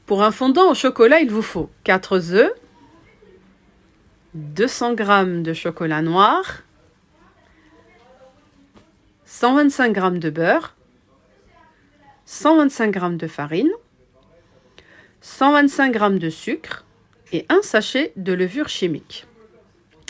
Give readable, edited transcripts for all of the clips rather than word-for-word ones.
Pour un fondant au chocolat, il vous faut 4 œufs, 200 g de chocolat noir, 125 g de beurre, 125 g de farine, 125 g de sucre et un sachet de levure chimique.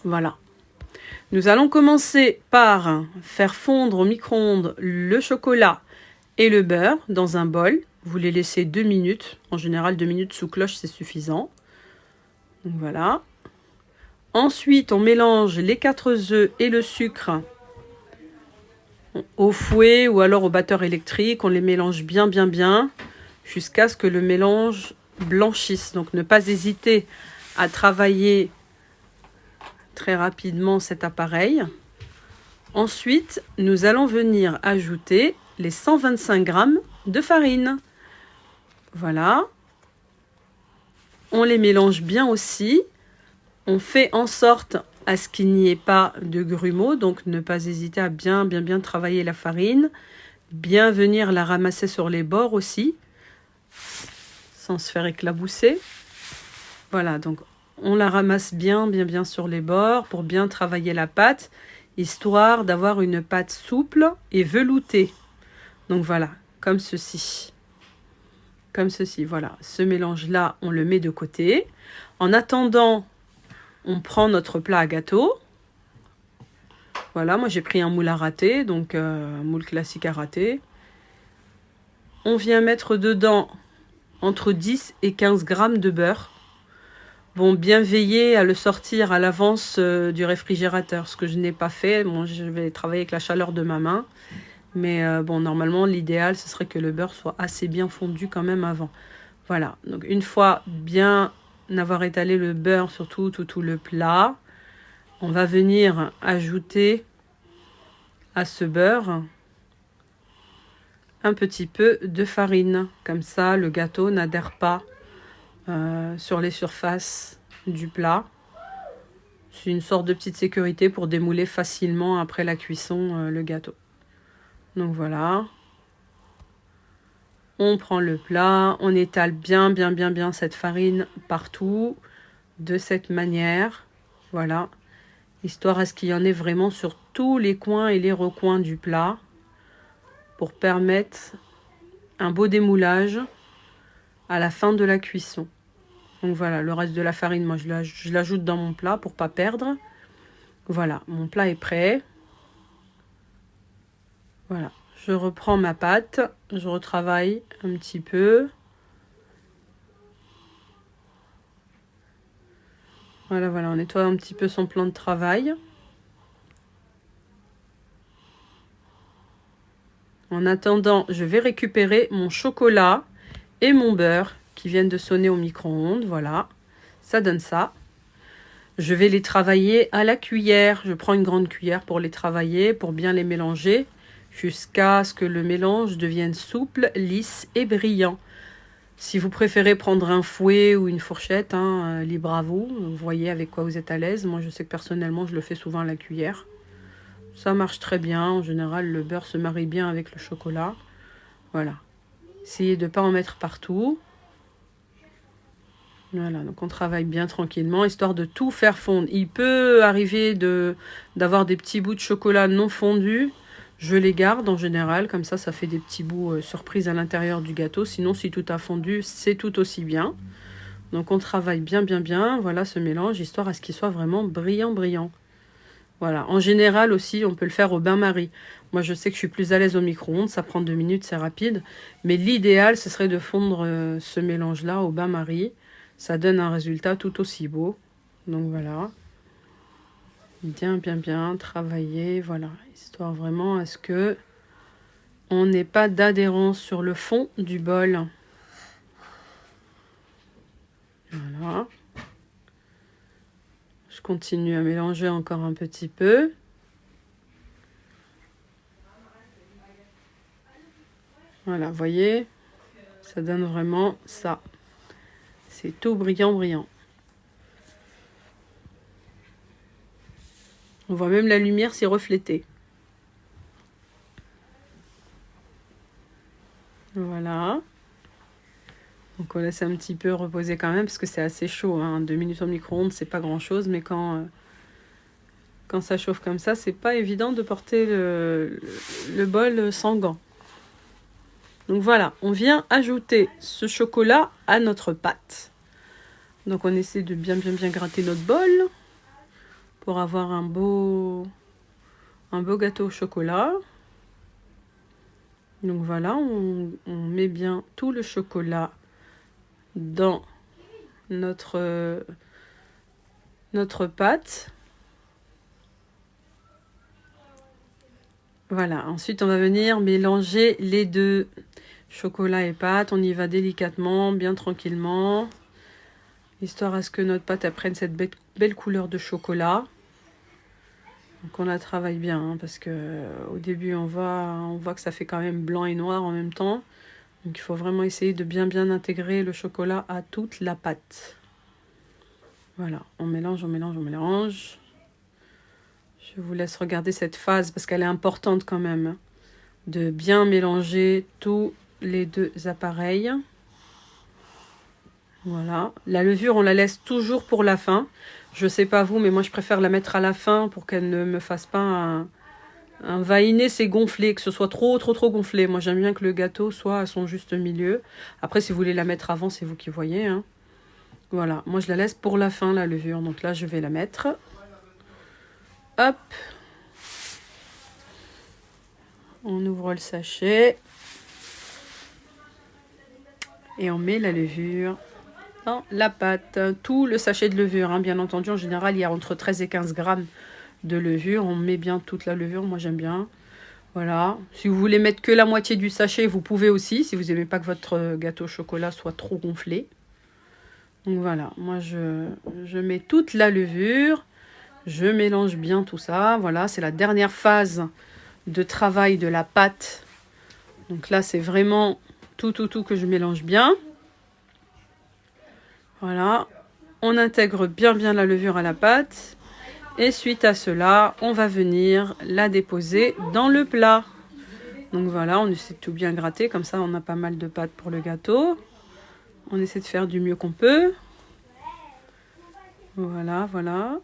Voilà. Nous allons commencer par faire fondre au micro-ondes le chocolat et le beurre dans un bol. Vous les laissez 2 minutes. En général, 2 minutes sous cloche, c'est suffisant. Donc voilà. Ensuite, on mélange les 4 œufs et le sucre au fouet ou alors au batteur électrique. On les mélange bien jusqu'à ce que le mélange blanchisse. Donc ne pas hésiter à travailler très rapidement cet appareil. Ensuite, nous allons venir ajouter les 125 g de farine. Voilà. On les mélange bien aussi. On fait en sorte à ce qu'il n'y ait pas de grumeaux, donc ne pas hésiter à bien travailler la farine, bien venir la ramasser sur les bords aussi, sans se faire éclabousser. Voilà, donc on la ramasse bien sur les bords pour bien travailler la pâte, histoire d'avoir une pâte souple et veloutée. Donc voilà, comme ceci. Comme ceci, voilà. Ce mélange-là, on le met de côté. En attendant, on prend notre plat à gâteau. Voilà, moi j'ai pris un moule à râter, donc un moule classique à râter. On vient mettre dedans entre 10 et 15 g de beurre. Bon, bien veiller à le sortir à l'avance du réfrigérateur, ce que je n'ai pas fait. Bon, je vais travailler avec la chaleur de ma main. Mais bon, normalement, l'idéal, ce serait que le beurre soit assez bien fondu quand même avant. Voilà, donc une fois bien avoir étalé le beurre sur tout le plat, on va venir ajouter à ce beurre un petit peu de farine. Comme ça, le gâteau n'adhère pas sur les surfaces du plat. C'est une sorte de petite sécurité pour démouler facilement après la cuisson le gâteau. Donc voilà. On prend le plat, on étale bien cette farine partout, de cette manière. Voilà. Histoire à ce qu'il y en ait vraiment sur tous les coins et les recoins du plat, pour permettre un beau démoulage à la fin de la cuisson. Donc voilà, le reste de la farine, moi je l'ajoute dans mon plat pour pas perdre. Voilà, mon plat est prêt. Voilà, je reprends ma pâte, je retravaille un petit peu. Voilà, on nettoie un petit peu son plan de travail. En attendant, je vais récupérer mon chocolat et mon beurre qui viennent de sonner au micro-ondes. Voilà, ça donne ça. Je vais les travailler à la cuillère. Je prends une grande cuillère pour les travailler, pour bien les mélanger, jusqu'à ce que le mélange devienne souple, lisse et brillant. Si vous préférez prendre un fouet ou une fourchette, libre à vous. Vous voyez avec quoi vous êtes à l'aise. Moi, je sais que personnellement, je le fais souvent à la cuillère. Ça marche très bien. En général, le beurre se marie bien avec le chocolat. Voilà. Essayez de ne pas en mettre partout. Voilà, donc on travaille bien tranquillement, histoire de tout faire fondre. Il peut arriver d'avoir des petits bouts de chocolat non fondus. Je les garde en général, comme ça fait des petits bouts surprises à l'intérieur du gâteau. Sinon, si tout a fondu, c'est tout aussi bien. Donc on travaille bien. Voilà ce mélange, histoire à ce qu'il soit vraiment brillant. Voilà, en général aussi, on peut le faire au bain-marie. Moi, je sais que je suis plus à l'aise au micro-ondes, ça prend 2 minutes, c'est rapide. Mais l'idéal, ce serait de fondre ce mélange-là au bain-marie. Ça donne un résultat tout aussi beau. Donc voilà. Bien travailler, voilà. Histoire vraiment à ce que on n'ait pas d'adhérence sur le fond du bol. Voilà. Je continue à mélanger encore un petit peu. Voilà, vous voyez, ça donne vraiment ça. C'est tout brillant. On voit même la lumière s'y refléter. Voilà. Donc on laisse un petit peu reposer quand même parce que c'est assez chaud. Hein. 2 minutes au micro-ondes, c'est pas grand-chose, mais quand ça chauffe comme ça, c'est pas évident de porter le bol sans gants. Donc voilà, on vient ajouter ce chocolat à notre pâte. Donc on essaie de bien gratter notre bol pour avoir un beau gâteau au chocolat. Donc voilà, on met bien tout le chocolat dans notre pâte. Voilà, ensuite on va venir mélanger les deux, chocolat et pâte. On y va délicatement, bien tranquillement, histoire à ce que notre pâte prenne cette belle couleur de chocolat. Donc on la travaille bien, hein, parce que au début on voit que ça fait quand même blanc et noir en même temps. Donc il faut vraiment essayer de bien intégrer le chocolat à toute la pâte. Voilà, on mélange, on mélange, on mélange. Je vous laisse regarder cette phase parce qu'elle est importante quand même, hein, de bien mélanger tous les deux appareils. Voilà, la levure on la laisse toujours pour la fin. Je sais pas vous, mais moi je préfère la mettre à la fin pour qu'elle ne me fasse pas un vainé, c'est gonflé, que ce soit trop gonflé. Moi j'aime bien que le gâteau soit à son juste milieu. Après si vous voulez la mettre avant, c'est vous qui voyez, hein. Voilà, moi je la laisse pour la fin la levure. Donc là je vais la mettre. Hop. On ouvre le sachet. Et on met la levure dans la pâte. Tout le sachet de levure, hein. Bien entendu, en général, il y a entre 13 et 15 grammes de levure. On met bien toute la levure, moi j'aime bien. Voilà. Si vous voulez mettre que la moitié du sachet, vous pouvez aussi, si vous n'aimez pas que votre gâteau au chocolat soit trop gonflé. Donc voilà, moi je mets toute la levure. Je mélange bien tout ça. Voilà, c'est la dernière phase de travail de la pâte. Donc là, c'est vraiment tout que je mélange bien. Voilà, on intègre bien la levure à la pâte. Et suite à cela, on va venir la déposer dans le plat. Donc voilà, on essaie de tout bien gratter. Comme ça, on a pas mal de pâte pour le gâteau. On essaie de faire du mieux qu'on peut. Voilà, voilà.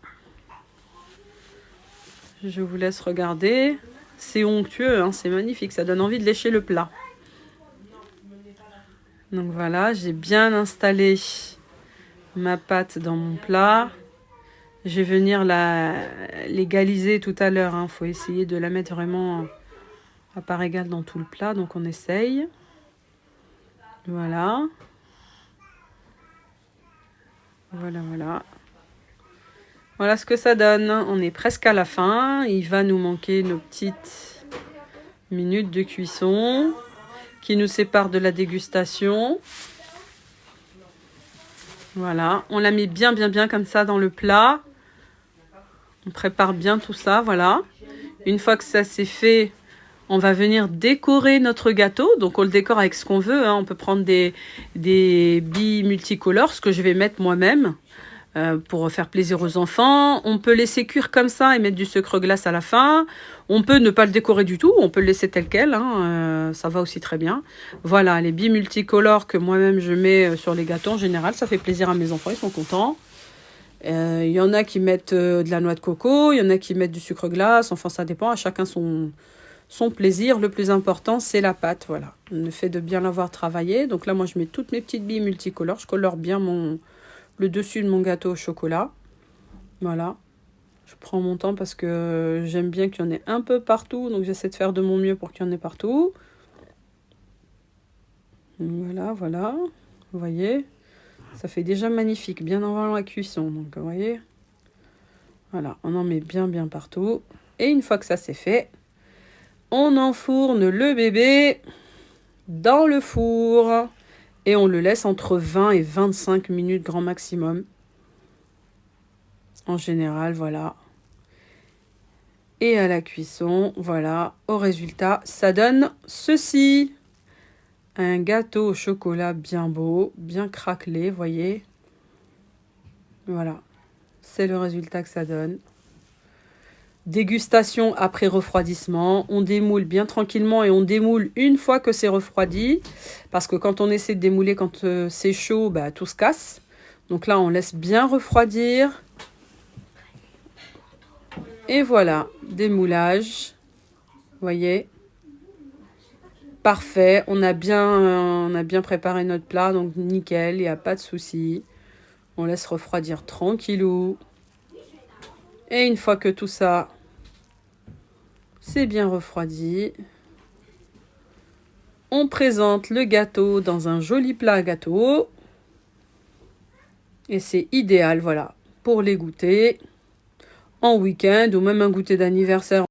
Je vous laisse regarder. C'est onctueux, hein, c'est magnifique. Ça donne envie de lécher le plat. Donc voilà, j'ai bien installé ma pâte dans mon plat. Je vais venir l'égaliser tout à l'heure. Il faut essayer de la mettre vraiment à part égale dans tout le plat. Donc on essaye. Voilà. Voilà. Voilà ce que ça donne. On est presque à la fin. Il va nous manquer nos petites minutes de cuisson qui nous séparent de la dégustation. Voilà. On la met bien comme ça dans le plat. On prépare bien tout ça, voilà. Une fois que ça c'est fait, on va venir décorer notre gâteau. Donc on le décore avec ce qu'on veut, hein. On peut prendre des billes multicolores, ce que je vais mettre moi-même pour faire plaisir aux enfants. On peut laisser cuire comme ça et mettre du sucre glace à la fin. On peut ne pas le décorer du tout, on peut le laisser tel quel, hein. Ça va aussi très bien. Voilà, les billes multicolores que moi-même je mets sur les gâteaux en général, ça fait plaisir à mes enfants, ils sont contents. Il y en a qui mettent de la noix de coco, il y en a qui mettent du sucre glace, enfin ça dépend, à chacun son plaisir. Le plus important, c'est la pâte, voilà. Le fait de bien l'avoir travaillé. Donc là, moi, je mets toutes mes petites billes multicolores. Je colore bien le dessus de mon gâteau au chocolat. Voilà. Je prends mon temps parce que j'aime bien qu'il y en ait un peu partout. Donc j'essaie de faire de mon mieux pour qu'il y en ait partout. Voilà. Vous voyez ? Ça fait déjà magnifique, bien avant la cuisson. Donc, vous voyez ? Voilà, on en met bien partout. Et une fois que ça c'est fait, on enfourne le bébé dans le four. Et on le laisse entre 20 et 25 minutes grand maximum. En général, voilà. Et à la cuisson, voilà. Au résultat, ça donne ceci. Un gâteau au chocolat bien beau, bien craquelé, voyez. Voilà. C'est le résultat que ça donne. Dégustation après refroidissement. On démoule bien tranquillement et on démoule une fois que c'est refroidi. Parce que quand on essaie de démouler quand c'est chaud, bah, tout se casse. Donc là, on laisse bien refroidir. Et voilà, démoulage. Vous voyez? Parfait. On a bien préparé notre plat. Donc nickel, il n'y a pas de souci. On laisse refroidir tranquillou. Et une fois que tout ça, c'est bien refroidi, on présente le gâteau dans un joli plat à gâteau. Et c'est idéal, voilà, pour les goûter en week-end ou même un goûter d'anniversaire.